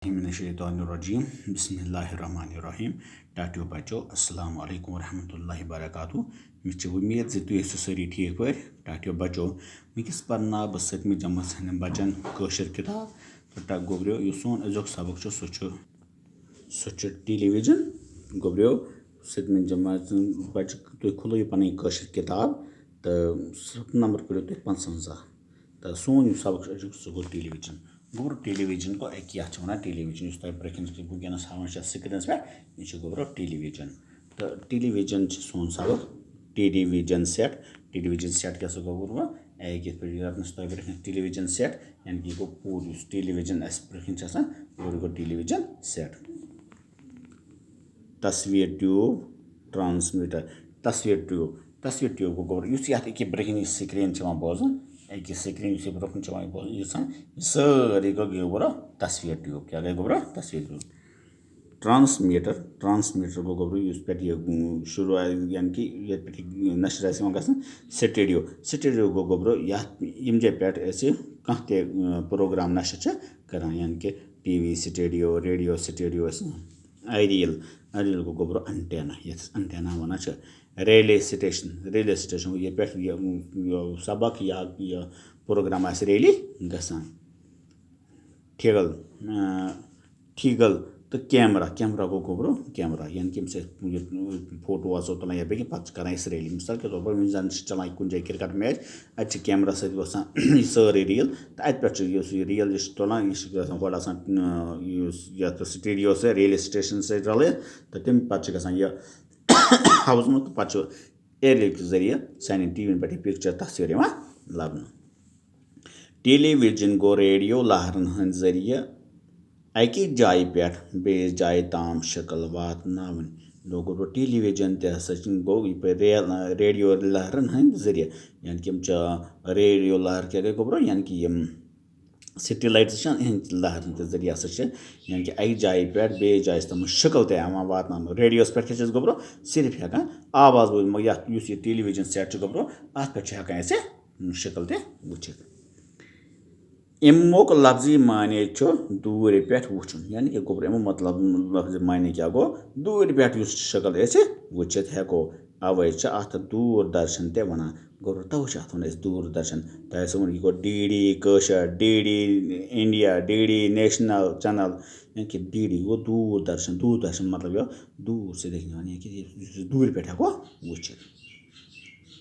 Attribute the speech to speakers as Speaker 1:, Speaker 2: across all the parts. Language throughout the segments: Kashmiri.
Speaker 1: Minash-shaytanir-rajim. Bismillahir-rahmanir-rahim. Tatio Bacho, Assalamu alaikum warahmatullahi wabarakatuh. Michi umid zitu sari ठीक पर टाटियो बचो मिकिस पन्ना बसत में जमा सने बचन कोशर किताब तो टा गोब्रियो युसोन अजोक सबक चो सोचो टेलीविजन गोब्रियो सत में जमा बच तो खुलो ये पने कोशर किताब तो नंबर करो तो 55 तो सोन सबक अजोक सगो टेलीविजन गोब्रो टेलीविजन को एक या चुना टेलीविजन इस टाइप ब्रेकिंग के बुगियाना सामने स्क्रीन पे ये गोब्रो टेलीविजन तो टेलीविजन सोन सबक टेलीविजन सेट क्या सो गोब्रो एक ये पर आपने स्टाइल ब्रेकिंग टेलीविजन सेट यानी कि को पूरी टेलीविजन एस ब्रेकिंग चसा गोब्रो टेलीविजन सेट तस्वीर ट्यूब ट्रांसमीटर तस्वीर ट्यूब को गोब्रो युस यात की ब्रेकिंग स्क्रीन चमा बोझ एक स्क्रीन से ब्रोकन चमा बोझ युस सारी को गोब्रो तस्वीर ट्यूब क्या गए गोब्रो तस्वीर ट्यूब ट्रांसमीटर को गोब्रो युस पे शुरू यानी कि ये पे नशर से मगस स्टूडियो को गोब्रो या इमजे पेट ऐसे कहते प्रोग्राम नशर करान यानी कि TV studio radio studio ideal को गोब्रो अंटेना वना रेलवे स्टेशन ये पे सबक या प्रोग्राम आस रेली गसान ठीगल तो कैमरा को गोब्रो कैमरा यानी कि फोटो वाचो तुलान या बेगी पत करान इस रेली मिसाल के तौर पर जन चलान कुन जाय क्रिकेट मैच अच्छे कैमरा सत वसान सारी रील तो अत पे रील तुलान गोड आसान स्टूडियो से रेलवे स्टेशन से रल तो तम पे गसान हाउस में तो पे एयरलिफ्ट के जरिए सान टीवी पे पिक्चर तस्वीर लबन टेलीविजन गो रेडियो लहरन हंद जरिए अकि जाय पे बेस जाय ताम शक्ल वातनावन गो टेलीविजन गो रेडियो लहरन हंद जरिए यानी कि रेडियो लहर क्या गए गोब्रो यानी कि सैटेलाइट लहरन के जरिए यानी कि अकि जाय पे बेस जाय तम शक्ल तमाम वातन रेडियो पे गोब्रो सिर्फ हेकान आवाज बोल ये टेलीविजन सेट गोब्रो अत पे हेकान शक्ल ते वुचित अमुक लफ्जी माने दूर पे वुचन यानी कि गोब्रो अमु मतलब लफ्जी माने क्या गो दूर पे शक्ल वुचित हेको अवे अत दूरदर्शन ते वनान गोब्रो तवे अत वन दूरदर्शन तह वन गो डी कशर डी इंडिया डी नेशनल चैनल यानी कि डी गो दूरदर्शन मतलब यो दूर से देखने वाले कि दूर पे हेको वुचित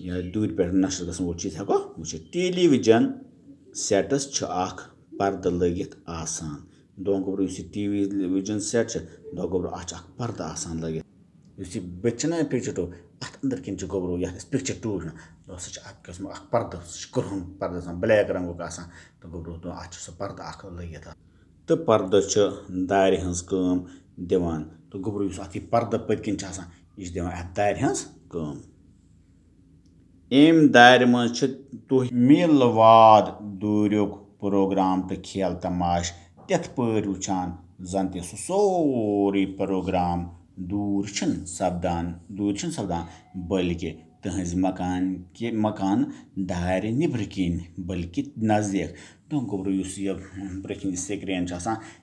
Speaker 1: या दूर पे नशर गसन वुचित हेको वुचित टेलीविजन सेटस पर्द लगित आसान दो गोब्रो टेलीविजन सेट दो गोब्रो पर्द आसान लगित बच्चन पिक्चर अत अंदर कन गोब्रो ये पिक्चर टूर सह पर्द कुरहन पर्द ब्लैक रंगुक तो गोब्रो अत पर्द लगित तो पर्द दार हज दिवान तो गोब्रो अत पर्द पत्कन यह दिवान अत दार हज अम दार मज तुह मिल वाद दूरुक प्रोग्राम तो खेल तमाश तिथ पर वुचान जन तह सोरी प्रोग्राम दूर सपदान बल्कि तहज मकान दार निबर किन बल्कि नज़दीक तो गोब्रो ब्रेकिंग स्क्रीन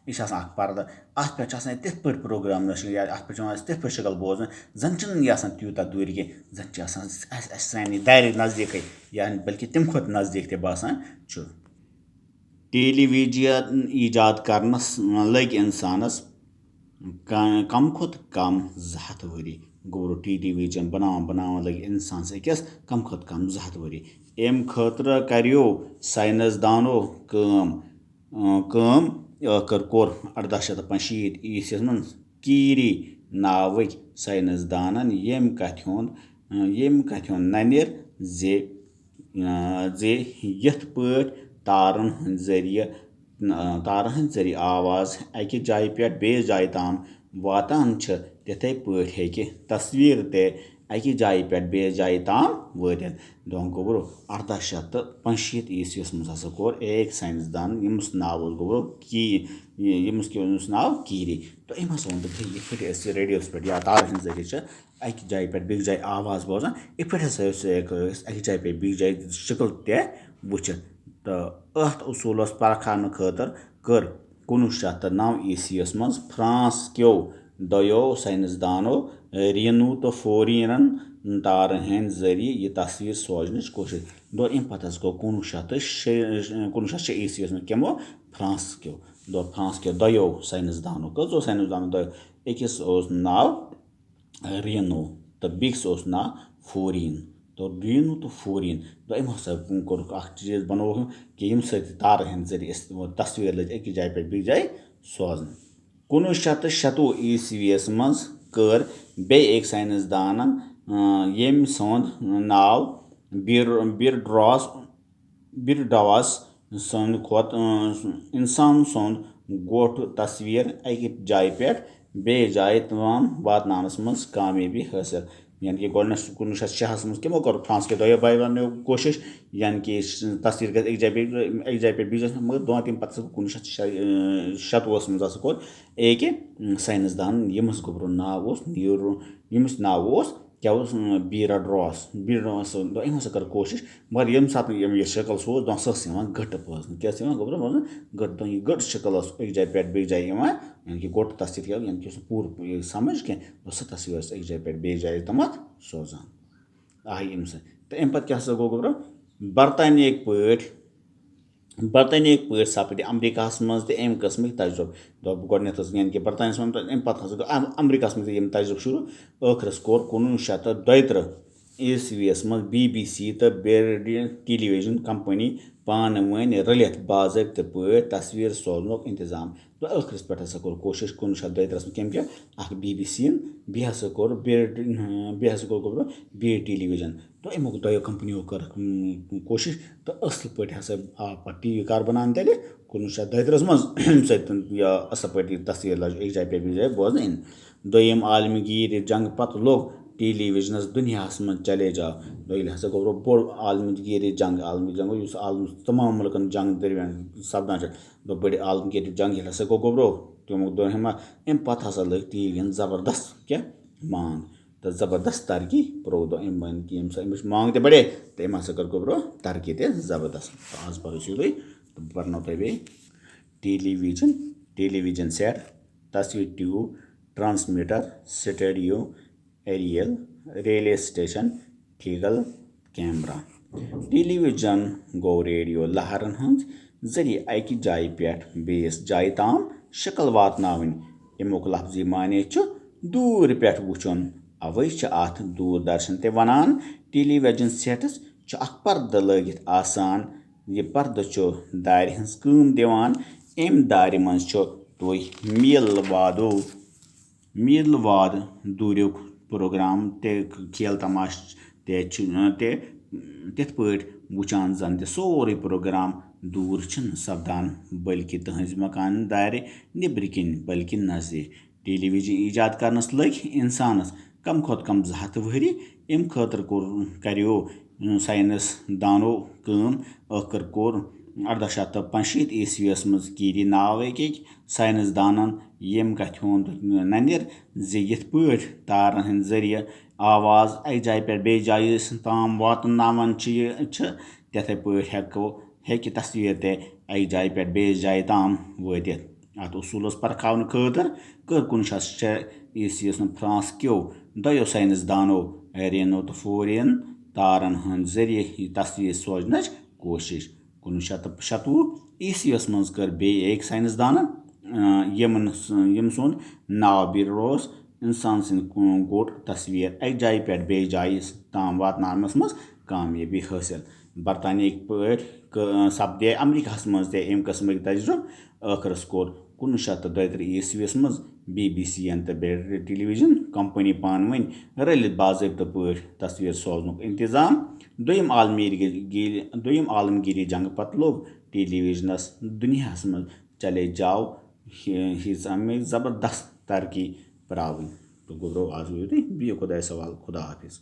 Speaker 1: यह पर्द अत पे तिथ पर प्रोग्राम या अत पे तिथ पर शक्ल बोजन जन तूत दूर कह जन सान दार नज़दीक या बल्कि तम खुद नज़दीक ते बासान टेलीविजन ईजाद करनस लग इंसानस कम खुद कम 2 हथ वरी गोब्रो टेलीविजन बनावन लग इंसान अकिस कम खुद कम 2 हथ वरी अम खतर करो साइंसदानो कोर 1885 ईस्वीस मन कीरी नावक साइंसदानन यम कथ हुंद ननिर जे यथ पट तारन हंद जरिए आवाज अकि जाय पे बेस जाय ताम वातान तिथे पट हेकि तस्वीर ते अकि जाय पे बेस जाय ताम वातित दो गोब्रो 1885 ईस्वीस मज कोर एक साइंसदान यमस नाव गोब्रो यमस नाव कीरी तो अम वन ये रेडियो पे या तार हंद जरिए अकि जाय पे बेस जाय आवाज बोजान इत पे अकि जाय पे बेस जाय शक्ल ते वुचित तो अत उसूलस परखान खतर कर 1909 मज फ्रांस क्यों दोयो साइंसदानों रियनू तो फोरियन तारन हंद जरिए यह तस्वीर सोचने कोशिश दो अम पे गो 1906 मज कमो फ्रांस क्यों दोयो साइंसदानों कजो साइंसदानों दोयो अकिस नाव रियनू तो बिक्स नाव फोरियन तो रियनू तो फोरियन तो अम हसा कोर चीज बनो कि यम तार हंद जरिए तस्वीर लज अकिस जाय पे बीस जाय सोजन 1997 मज कर बे एक साइंसदान यम सोंद नाव बिरडवास सोंद खोत इंसान सोंद गोठ तस्वीर अकि जाय पे बे जाय तमाम वातनानस मज कामयाबी हासिल यानी कि 1906 मज कमो कर फ्रांस के दोयो बाय कोशिश यानी कि तस्वीर गई एक जाय पे बीस मगर दोन तीन पे 1997 मज कोर एक साइंसदान यमस गोब्रो नाव यमस नाव क्या बीराड्रॉस अम हसा कर कोशिश मगर यम सात यह शक्ल सोच दस गट बोजन क्या गोब्रो गट यह गट शक्ल एक जाय पे बीस जाय यानी कि गोट तस्वीर यानी कि पूर समझ क्या सह तस्वीर एक जाय पे बीस जाय तमत सोजान आई अम तो अम पे क्या गो गोब्रो बरतानियक पे सपद अमरीका मज तम कस्म तजुर्ब गोडनेथ यानी कि बरतानिया मज अम पे अमरीका मज तजुर्ब शुरू आखिरस कोर 1932 मज BBC तो बेरिडियन टेलीविजन कंपनी पान वन रलित बाज़ाब्त पे तस्वीर सोजन इंतजाम तो आखिरस पे हसा कोर कोशिश 1932 कम क्या BBC बे हसा कोर गोब्रो बे टेलीविजन तो अमो दोयो कंपनियों कर कोशिश तो असल पे हसा आव पे TV कार बनान तेल 1932 मज असल पे तस्वीर लज एक जाय पे बीस जाय बोजन दोयम आलमगीर जंग पत लोग टेलीविजनस दुनिया मज चले जाओ ये हसा गोब्रो बोड़ आलमगीर जंग तमाम मुल्कन जंग दरमियान सपदान दो बड़े आलमगीर जंग हसा गो गोब्रो तमो दो अम पे हसा लग TV जबरदस्त क्या मांग तो जबरदस्त तरक्की प्रो दो अम मांग ते बढ़े तो अम हसा कर गोब्रो तरक्की ते जबरदस्त आज पर तो बनो पे टेलीविजन सेट तस्वीर tube transmitter studio aerial railway station ठीगल कैमरा टेलीविजन गो रेडियो लहरन हंद जरिए अकि जाय पे बेस जाय ताम शक्ल वातनावन अमुक लफ्जी माने दूर पे वुचन अवे अत दूरदर्शन ते वनान टेलीविजन सेटस अख पर्द लगित आसान यह पर्द दार हंस कम दिवान अम दार मज तुह मील वाद दूरिक प्रोग्राम ते खेल तमाश तिथ पे वुचान जन सोरे प्रोग्राम दूर सपदान बल्कि तहज मकान दार निबर किन बल्कि नज़दीक टेलीविजन ईजाद करनस लग इंसानस कम खुद कम 2 हथ वहरी अम खतर करो साइंस दानो कम आखिर कोर 1865 मज कीरी नाव एक साइंसदानन यम कथ ननिर यथ पे तारन हंद जरिए आवाज़ अक जाय पे बे जाय ताम वातनावन तथे पे हेकि तस्वीर ते अक जाय पे बे जाय ताम वातित अत उसूलस परखावन खतर कर 1906 फ्रांस क्यों दोयो साइंसदानों रियनो तो फोरियन तारन हंद जरिए तस्वीर सोचन कोशिश 1997 मज कर बे एक साइंसदान यम सुन नाव बिररोस इंसान सिंद गोट तस्वीर अक जाय पे बे जाय ताम वातनानस मज कामयाबी हासिल बरतानियक पे सपदे अमरीका मज अम कस्म तजुर्ब आखिरस कोर 1932 मज BBC तो टेलीविजन कंपनी पान वन रलित बाज़ाब्त पे तस्वीर सोजन इंतजाम दोयम आलमगीरी जंग पत लोग टेलीविजनस दुनिया मज चले जाओ जबरदस्त तरक्की प्रावन तो गोब्रो आज बियो खुदा सवाल खुदा हाफिज।